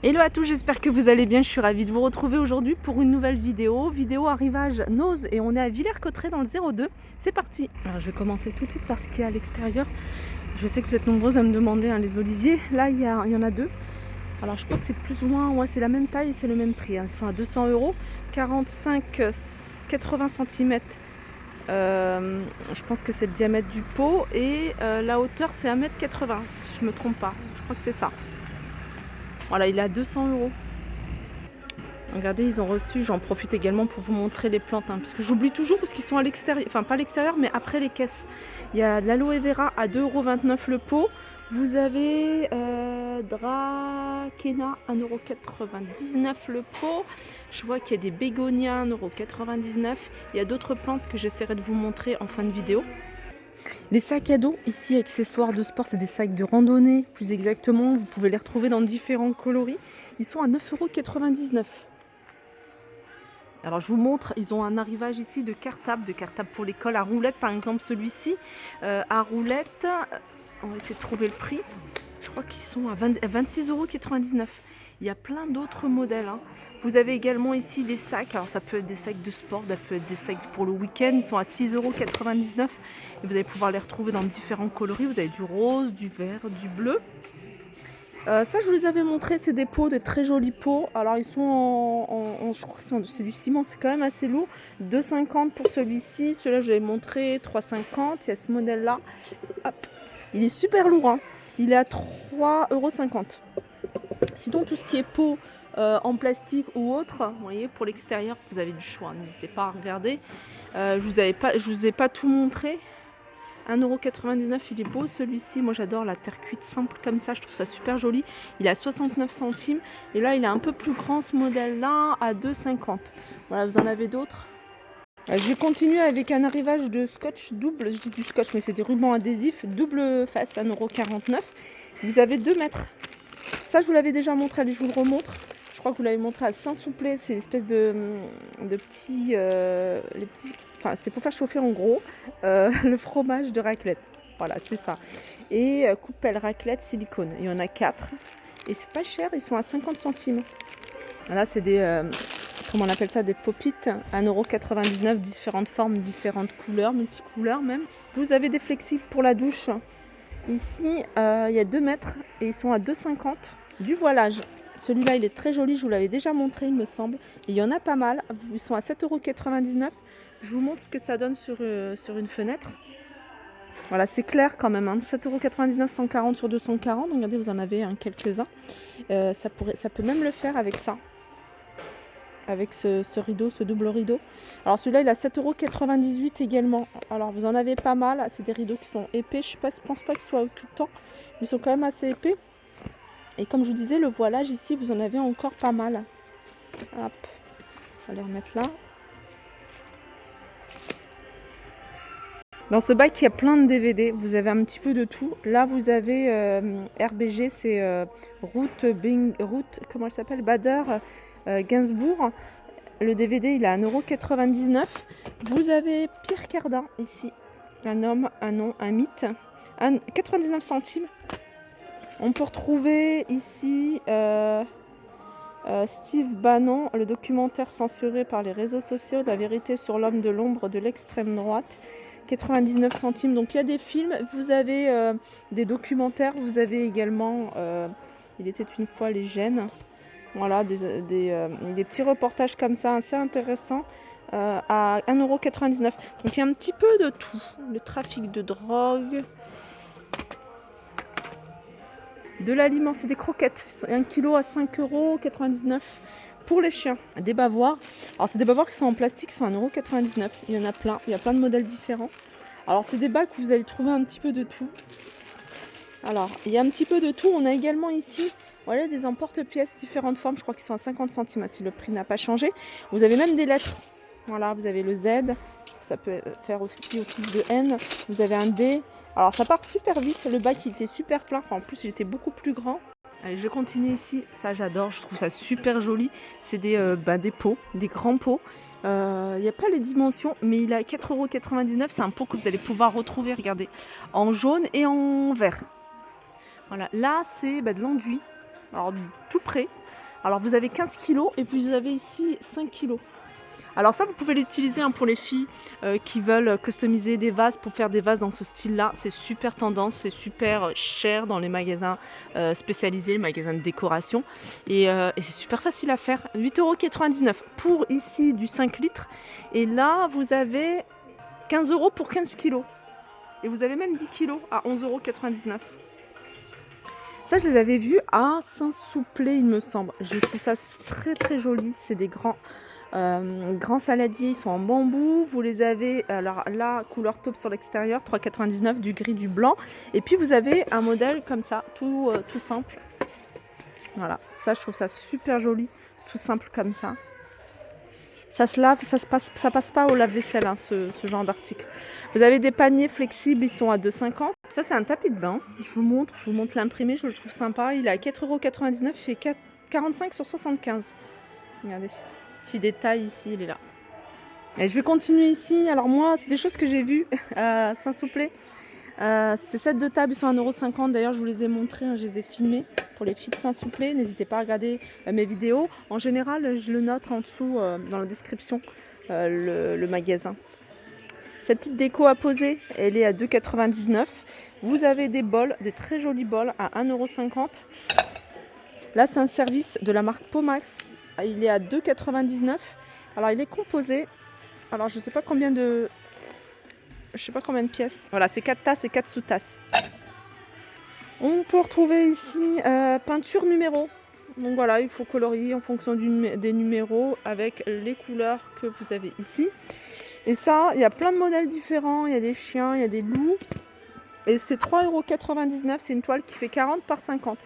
Hello à tous, j'espère que vous allez bien. Je suis ravie de vous retrouver aujourd'hui pour une nouvelle vidéo arrivage Noz, et on est à Villers-Cotterêts dans le 02. C'est parti. Alors je vais commencer tout de suite par ce qu'il y a à l'extérieur. Je sais que vous êtes nombreuses à me demander les oliviers. Là il y en a deux. Alors je crois que c'est plus ou moins, ouais, c'est la même taille et c'est le même prix. Ils sont à 200 €, 45-80 cm. Je pense que c'est le diamètre du pot et la hauteur c'est 1,80 m si je me trompe pas. Je crois que c'est ça. Voilà, il est à 200 €. Regardez, ils ont reçu, j'en profite également pour vous montrer les plantes, parce que j'oublie toujours parce qu'ils sont à l'extérieur, enfin pas à l'extérieur, mais après les caisses. Il y a de l'aloe vera à 2,29 € le pot. Vous avez Drakena 1,99 € le pot. Je vois qu'il y a des bégonias 1,99 €. Il y a d'autres plantes que j'essaierai de vous montrer en fin de vidéo. Les sacs à dos, ici, accessoires de sport, c'est des sacs de randonnée, plus exactement. Vous pouvez les retrouver dans différents coloris. Ils sont à 9,99 €. Alors je vous montre, ils ont un arrivage ici de cartable pour l'école à roulettes, par exemple celui-ci. À roulettes, on va essayer de trouver le prix. Je crois qu'ils sont à 26,99 €. Il y a plein d'autres modèles. Vous avez également ici des sacs. Alors ça peut être des sacs de sport, ça peut être des sacs pour le week-end. Ils sont à 6,99 € et vous allez pouvoir les retrouver dans différents coloris. Vous avez du rose, du vert, du bleu. Ça je vous les avais montré, c'est des pots, de très jolis pots. Alors ils sont je crois que c'est du ciment, c'est quand même assez lourd. 2,50 € pour celui-ci. Celui-là je vous l'avais montré, 3,50 €. Il y a ce modèle là. Hop. Il est super lourd, il est à 3,50 €. Sinon tout ce qui est pot en plastique ou autre, vous voyez, pour l'extérieur, vous avez du choix, n'hésitez pas à regarder. Je vous ai pas tout montré. 1,99 €, il est beau celui-ci. Moi j'adore la terre cuite simple comme ça, je trouve ça super joli. Il est à 69 centimes. Et là il est un peu plus grand ce modèle là, à 2,50 €. Voilà, vous en avez d'autres. Je vais continuer avec un arrivage de scotch double. Je dis du scotch mais c'est des rubans adhésifs double face, 1,49 €. Vous avez 2 mètres. Ça je vous l'avais déjà montré, allez je vous le remontre. Je crois que vous l'avez montré à Saint-Souplé. C'est l'espèce de petits, les petits, enfin c'est pour faire chauffer en gros le fromage de raclette. Voilà, c'est ça. Et coupelle raclette silicone. Il y en a 4 et c'est pas cher. Ils sont à 50 centimes. Là c'est des comment on appelle ça, des pop-it, 1,99 €, différentes formes, différentes couleurs, multicouleurs même. Vous avez des flexibles pour la douche. Ici, il y a 2 mètres et ils sont à 2,50 €. Du voilage. Celui-là, il est très joli, je vous l'avais déjà montré, il me semble. Et il y en a pas mal. Ils sont à 7,99 €. Je vous montre ce que ça donne sur une fenêtre. Voilà, c'est clair quand même. 7,99 €, 140 sur 240. Regardez, vous en avez quelques-uns. Ça peut même le faire avec ça. Avec ce rideau, ce double rideau. Alors celui-là, il a 7,98 € également. Alors vous en avez pas mal. C'est des rideaux qui sont épais. Je pense pas qu'ils soient tout le temps, mais ils sont quand même assez épais. Et comme je vous disais, le voilage ici, vous en avez encore pas mal. Hop, on va les remettre là. Dans ce bac, il y a plein de DVD. Vous avez un petit peu de tout. Là, vous avez RBG, c'est route, comment elle s'appelle, Bader Gainsbourg. Le DVD, il est à 1,99 €. Vous avez Pierre Cardin ici. Un homme, un nom, un mythe. 99 centimes. On peut retrouver ici Steve Bannon, le documentaire censuré par les réseaux sociaux, La vérité sur l'homme de l'ombre de l'extrême droite. 99 centimes. Donc il y a des films, vous avez des documentaires, vous avez également Il était une fois les gènes. Voilà, des petits reportages comme ça, assez intéressants, à 1,99 €. Donc il y a un petit peu de tout. Le trafic de drogue, de l'aliment, c'est des croquettes. 1 kg à 5,99 € pour les chiens. Des bavoirs. Alors c'est des bavoirs qui sont en plastique, qui sont à 1,99 €. Il y en a plein, il y a plein de modèles différents. Alors c'est des bacs où vous allez trouver un petit peu de tout. Alors il y a un petit peu de tout. On a également ici, voilà, des emporte-pièces, différentes formes. Je crois qu'ils sont à 50 centimes si le prix n'a pas changé. Vous avez même des lettres. Voilà, vous avez le Z. Ça peut faire aussi office de N. Vous avez un D. Alors ça part super vite. Le bac il était super plein. Enfin, en plus il était beaucoup plus grand. Allez, je vais continuer ici. Ça j'adore. Je trouve ça super joli. C'est des pots, des grands pots. Il n'y a pas les dimensions, mais il est à 4,99 €. C'est un pot que vous allez pouvoir retrouver, regardez, en jaune et en vert. Voilà, là c'est de l'enduit. Alors tout près. Alors vous avez 15 kg et puis vous avez ici 5 kg. Alors ça, vous pouvez l'utiliser pour les filles qui veulent customiser des vases pour faire des vases dans ce style-là. C'est super tendance, c'est super cher dans les magasins spécialisés, les magasins de décoration. Et c'est super facile à faire. 8,99 € pour ici du 5 litres. Et là, vous avez 15 € pour 15 kg. Et vous avez même 10 kg à 11,99 €. Ça, je les avais vus à Saint-Souplé, il me semble. Je trouve ça très très joli. C'est des grands saladiers, ils sont en bambou. Vous les avez, alors là, couleur taupe sur l'extérieur, 3,99 €, du gris, du blanc. Et puis vous avez un modèle comme ça, tout simple. Voilà, ça je trouve ça super joli, tout simple comme ça. Ça se lave, ça passe pas au lave-vaisselle, hein, ce genre d'article. Vous avez des paniers flexibles, ils sont à 2,50 €. Ça c'est un tapis de bain, je vous montre l'imprimé, je le trouve sympa. Il est à 4,99 €, il fait 45 sur 75. Regardez, petit détail ici, il est là. Et je vais continuer ici. Alors moi, c'est des choses que j'ai vues à Saint-Souplé. Ces sets de table, ils sont à 1,50 €. D'ailleurs, je vous les ai montrés, hein, je les ai filmés pour les filles de Saint-Souplé. N'hésitez pas à regarder mes vidéos. En général, je le note en dessous dans la description, le magasin. Cette petite déco à poser, elle est à 2,99 €. Vous avez des bols, des très jolis bols à 1,50 €. Là, c'est un service de la marque Pomax. Il est à 2,99 €. Alors, il est composé. Alors, je ne sais pas combien de pièces. Voilà, c'est 4 tasses et 4 sous-tasses. On peut retrouver ici peinture numéro. Donc voilà, il faut colorier en fonction des numéros avec les couleurs que vous avez ici. Et ça, il y a plein de modèles différents. Il y a des chiens, il y a des loups. Et c'est 3,99 €. C'est une toile qui fait 40 par 50.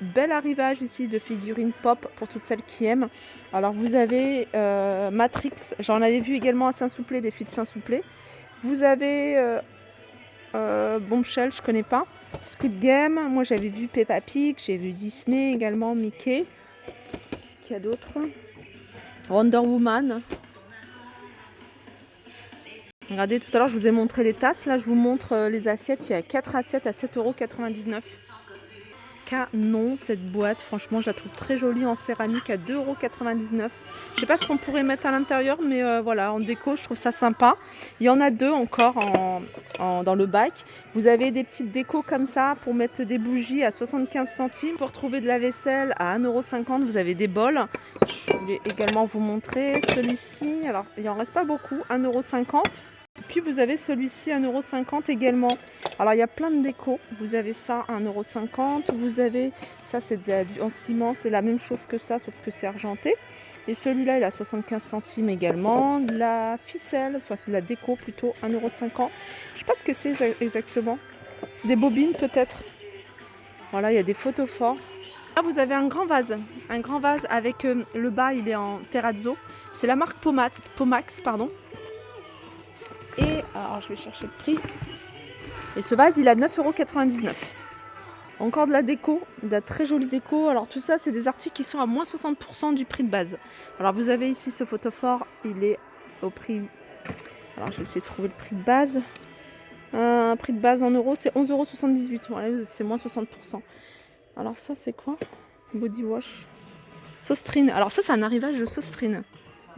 Bel arrivage ici de figurines pop pour toutes celles qui aiment. Alors vous avez Matrix. J'en avais vu également à Saint-Souplé, les filles de Saint-Souplé. Vous avez Bombshell, je connais pas. Squid Game, moi j'avais vu Peppa Pig, j'ai vu Disney également, Mickey. Qu'est-ce qu'il y a d'autre? Wonder Woman. Regardez, tout à l'heure je vous ai montré les tasses, là je vous montre les assiettes. Il y a 4 assiettes à 7,99 €. Canon cette boîte, franchement je la trouve très jolie en céramique à 2,99 €. Je sais pas ce qu'on pourrait mettre à l'intérieur, mais voilà, en déco je trouve ça sympa. Il y en a deux encore dans le bac. Vous avez des petites décos comme ça pour mettre des bougies à 75 centimes. Pour trouver de la vaisselle à 1,50 €, vous avez des bols. Je voulais également vous montrer celui-ci. Alors il en reste pas beaucoup, 1,50 €. Puis vous avez celui-ci 1,50 € également. Alors il y a plein de déco. Vous avez ça à 1,50 €. Vous avez ça, c'est en ciment, c'est la même chose que ça, sauf que c'est argenté. Et celui-là, il a 75 centimes également. De la ficelle, enfin c'est de la déco plutôt, 1,50 €. Je sais pas ce que c'est exactement. C'est des bobines peut-être. Voilà, il y a des photos forts. Là vous avez un grand vase avec le bas, il est en terrazzo. C'est la marque Pomax, pardon. Et alors je vais chercher le prix. Et ce vase il a 9,99 €. Encore de la déco, de la très jolie déco. Alors tout ça c'est des articles qui sont à moins 60% du prix de base. Alors vous avez ici ce photophore, il est au prix. Alors je vais essayer de trouver le prix de base. Un prix de base en euros c'est 11,78 €. Voilà, c'est moins 60%. Alors ça c'est quoi? Body wash. Sostrine. Alors ça c'est un arrivage de Sostrine.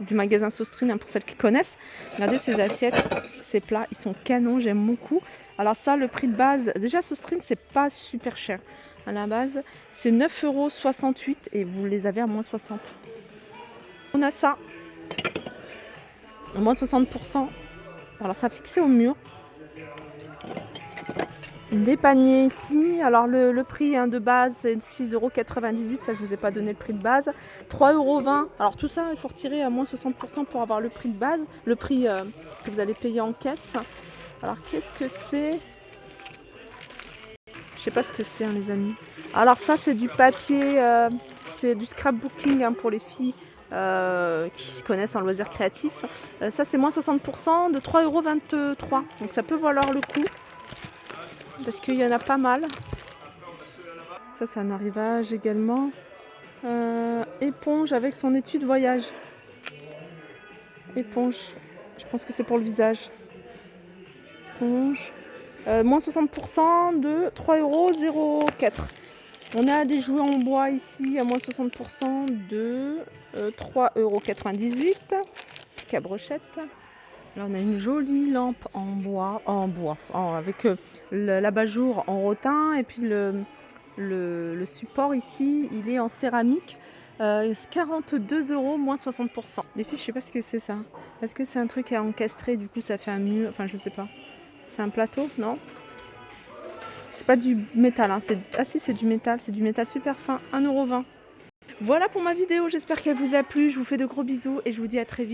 Du magasin Sostrine, hein, pour celles qui connaissent. Regardez ces assiettes, ces plats, ils sont canons, j'aime beaucoup. Alors ça, le prix de base, déjà Sostrine, c'est pas super cher. À la base, c'est 9,68 € et vous les avez à moins 60. On a ça, à moins 60%. Alors ça fixé au mur. Des paniers ici, alors le prix de base c'est 6,98 €, ça je vous ai pas donné le prix de base, 3,20 €, alors tout ça il faut retirer à moins 60% pour avoir le prix de base, le prix que vous allez payer en caisse. Alors qu'est-ce que c'est? Je sais pas ce que c'est, hein, les amis. Alors ça c'est du papier, c'est du scrapbooking, hein, pour les filles qui s'y connaissent en loisirs créatifs. Ça c'est moins 60% de 3,23 €, donc ça peut valoir le coup. Parce qu'il y en a pas mal. Ça c'est un arrivage également. Éponge avec son étui de voyage. Éponge. Je pense que c'est pour le visage. Éponge. Moins 60% de 3,04 €. On a des jouets en bois ici à moins 60% de 3,98 €. Pic à brochette. Là, on a une jolie lampe en bois, avec l'abat-jour en rotin et puis le support ici, il est en céramique. 42 € moins 60%. Les filles, je sais pas ce que c'est ça. Est-ce que c'est un truc à encastrer, du coup ça fait un mur, enfin je sais pas. C'est un plateau, non? C'est pas du métal, hein. Ah si, c'est du métal super fin, 1,20 €. Voilà pour ma vidéo, j'espère qu'elle vous a plu. Je vous fais de gros bisous et je vous dis à très vite.